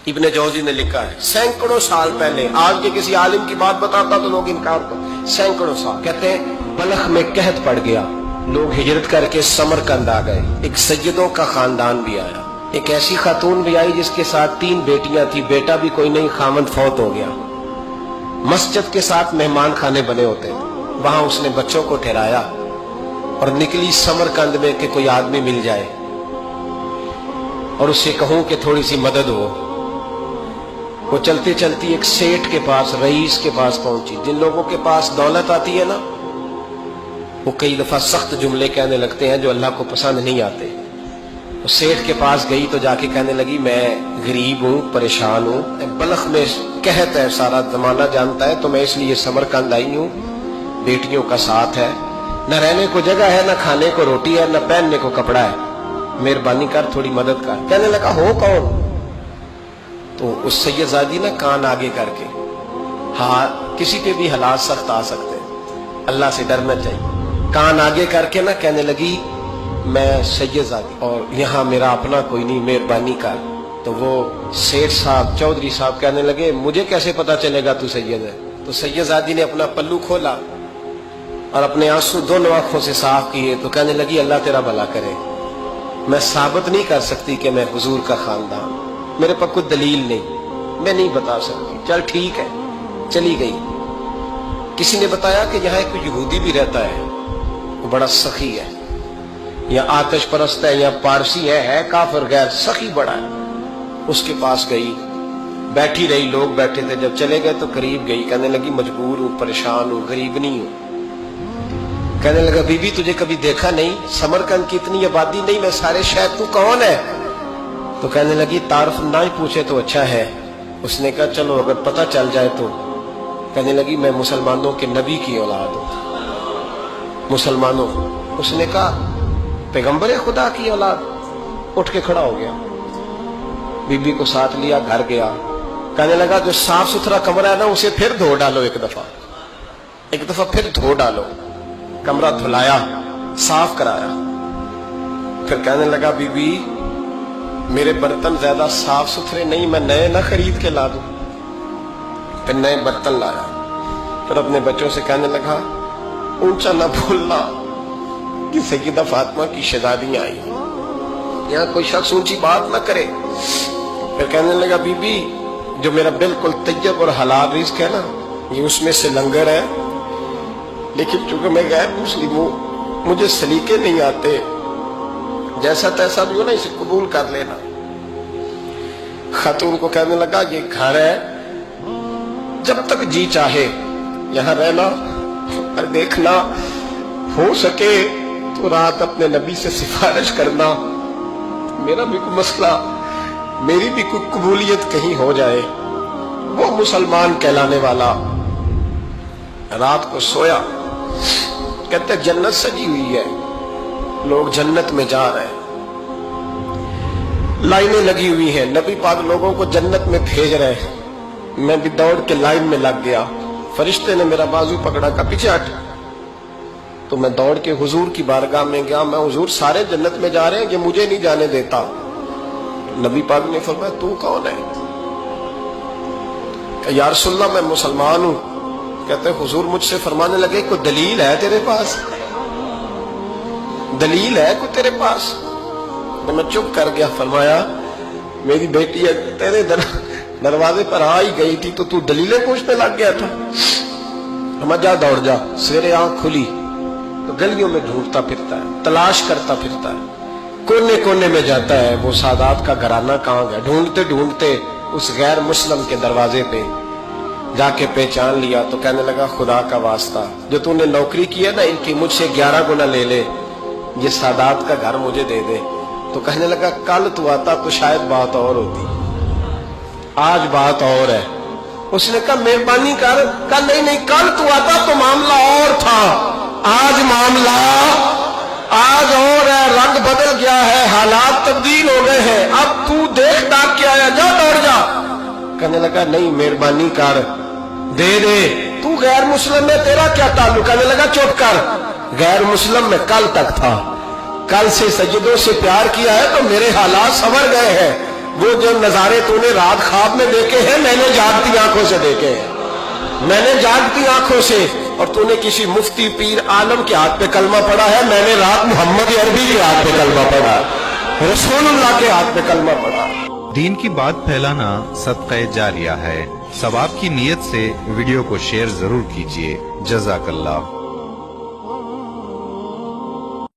ابن جوزی نے لکھا ہے سینکڑوں سال پہلے، آج کے کسی عالم کی بات بتاتا تو لوگ انکار کرتے، سینکڑوں سال کہتے ہیں بلخ میں قحط پڑ گیا، لوگ ہجرت کر کے سمرقند آ گئے، ایک سیدوں کا خاندان بھی آیا، ایک ایسی خاتون بھی آئی جس کے ساتھ 3 بیٹیاں تھی، بیٹا بھی کوئی نہیں، خاوند فوت ہو گیا، مسجد کے ساتھ مہمان خانے بنے ہوتے تھے، وہاں اس نے بچوں کو ٹھہرایا اور نکلی سمرقند میں کہ کوئی آدمی مل جائے اور اس سے کہوں کہ تھوڑی سی مدد ہو۔ وہ چلتی چلتی ایک سیٹھ کے پاس، رئیس کے پاس پہنچی۔ جن لوگوں کے پاس دولت آتی ہے نا، وہ کئی دفعہ سخت جملے کہنے لگتے ہیں جو اللہ کو پسند نہیں آتے۔ وہ سیٹھ کے پاس گئی تو جا کے کہنے لگی میں غریب ہوں، پریشان ہوں، بلخ میں قحط ہے، سارا زمانہ جانتا ہے، تو میں اس لیے سمرقند آئی ہوں، بیٹیوں کا ساتھ ہے، نہ رہنے کو جگہ ہے، نہ کھانے کو روٹی ہے، نہ پہننے کو کپڑا ہے، مہربانی کر تھوڑی مدد کر۔ کہنے لگا ہو کون؟ تو اس سید زادی نے کان آگے کر کے، ہاں کسی کے بھی حالات سخت آ سکتے ہیں، اللہ سے ڈرنا چاہیے، کان آگے کر کے نہ کہنے لگی میں سید زادی اور یہاں میرا اپنا کوئی نہیں، مہربانی کر۔ تو وہ سیٹھ صاحب، چودھری صاحب کہنے لگے مجھے کیسے پتا چلے گا تو سید ہے؟ تو سید زادی نے اپنا پلو کھولا اور اپنے آنسو دونوں آنکھوں سے صاف کیے تو کہنے لگی اللہ تیرا بھلا کرے، میں ثابت نہیں کر سکتی کہ میں حضور کا خاندان، میرے پاس کوئی دلیل نہیں، میں نہیں بتا سکتی، چل ٹھیک ہے، چلی گئی۔ کسی نے بتایا کہ یہاں ایک یہودی بھی رہتا ہے، وہ بڑا سخی ہے، یا آتش پرست ہے، یا پارسی ہے کافر غیر، سخی بڑا ہے۔ اس کے پاس گئی، بیٹھی رہی، لوگ بیٹھے تھے، جب چلے گئے تو قریب گئی، کہنے لگی مجبور ہوں، پریشان ہوں، غریب نہیں ہوں۔ کہنے لگا بی بی تجھے کبھی دیکھا نہیں، سمرقند کی اتنی آبادی نہیں، میں سارے شہر، تو کون ہے؟ تو کہنے لگی تعارف نہ ہی پوچھے تو اچھا ہے۔ اس نے کہا چلو اگر پتہ چل جائے تو۔ کہنے لگی میں مسلمانوں کے نبی کی اولاد ہوں، مسلمانوں۔ اس نے کہا پیغمبر خدا کی اولاد؟ اٹھ کے کھڑا ہو گیا، بی بی کو ساتھ لیا، گھر گیا، کہنے لگا جو صاف ستھرا کمرہ ہے نا اسے پھر دھو ڈالو، ایک دفعہ پھر دھو ڈالو۔ کمرہ دھلایا، صاف کرایا، پھر کہنے لگا بی بی میرے برتن زیادہ صاف ستھرے نہیں، میں نئے نہ خرید کے لا دوں۔ پھر نئے برتن لایا، پھر اپنے بچوں سے کہنے لگا اونچا نہ بھولنا کہ سیدہ فاطمہ کی شہزادیاں آئی، یہاں کوئی شخص اونچی بات نہ کرے۔ پھر کہنے لگا بی بی جو میرا بالکل طیب اور حلال رزق ہے نا، یہ اس میں سے لنگر ہے، لیکن چونکہ میں غیر مسلم ہوں، مجھے سلیقے نہیں آتے، جیسا تیسا بھی ہو نا اسے قبول کر لینا۔ خاتون کو کہنے لگا یہ گھر ہے، جب تک جی چاہے یہاں رہنا، اور دیکھنا ہو سکے تو رات اپنے نبی سے سفارش کرنا، میرا بھی کوئی مسئلہ، میری بھی کوئی قبولیت کہیں ہو جائے، وہ مسلمان کہلانے والا۔ رات کو سویا، کہتے جنت سجی ہوئی ہے، لوگ جنت میں جا رہے ہیں، لائنیں لگی ہوئی ہیں، نبی پاک لوگوں کو جنت میں بھیج رہے ہیں، میں بھی دوڑ کے لائن میں لگ گیا، فرشتے نے میرا بازو پکڑا، کا پیچھے ہٹ، تو میں دوڑ کے حضور کی بارگاہ میں گیا، میں حضور سارے جنت میں جا رہے ہیں، یہ مجھے نہیں جانے دیتا۔ نبی پاک نے فرمایا تو کون ہے؟ کہ یا رسول اللہ میں مسلمان ہوں۔ کہتے حضور مجھ سے فرمانے لگے کوئی دلیل ہے تیرے پاس؟ دلیل ہے کوئی تیرے پاس؟ میں چپ کر گیا، فرمایا میری بیٹی تیرے دروازے پر آ ہی گئی تھی تو دلیلیں پوچھنے لگ گیا تھا؟ ہم جا دوڑ جا، سویرے آنکھ کھلی تو گلیوں میں ڈھونڈتا پھرتا ہے، تلاش کرتا پھرتا ہے، کونے کونے میں جاتا ہے وہ سادات کا گھرانہ کہاں گیا، ڈھونڈتے ڈھونڈتے اس غیر مسلم کے دروازے پہ جا کے پہچان لیا تو کہنے لگا خدا کا واسطہ جو تو نے نوکری کی ہے نا ان کی مجھ سے 11 گنا لے لے، یہ سادات کا گھر مجھے دے دے۔ تو کہنے لگا کل تو آتا تو شاید بات اور ہوتی، آج بات اور ہے۔ اس نے کہا مہربانی کر، کہا نہیں کل تو آتا تو معاملہ اور تھا، آج معاملہ آج اور ہے، رنگ بدل گیا ہے، حالات تبدیل ہو گئے ہیں، اب تو دیکھ داکھ کے آیا، جا دوڑ جا۔ کہنے لگا نہیں مہربانی کر، دے دے، تو غیر مسلم میں تیرا کیا تعلق؟ کہنے لگا چپ کر، غیر مسلم میں کل تک تھا، کل سے سجدوں سے پیار کیا ہے تو میرے حالات سنور گئے ہیں، وہ جو نظارے تو نے رات خواب میں دیکھے ہیں میں نے جاگتی آنکھوں سے دیکھے ہیں، میں نے جاگتی آنکھوں سے، اور تو نے کسی مفتی پیر عالم کے ہاتھ پہ کلمہ پڑھا ہے، میں نے رات محمد عربی کے ہاتھ پہ کلمہ پڑھا، رسول اللہ کے ہاتھ پہ کلمہ پڑھا۔ دین کی بات پھیلانا صدقہ جاریہ ہے، ثواب کی نیت سے ویڈیو کو شیئر ضرور کیجیے۔ جزاک اللہ۔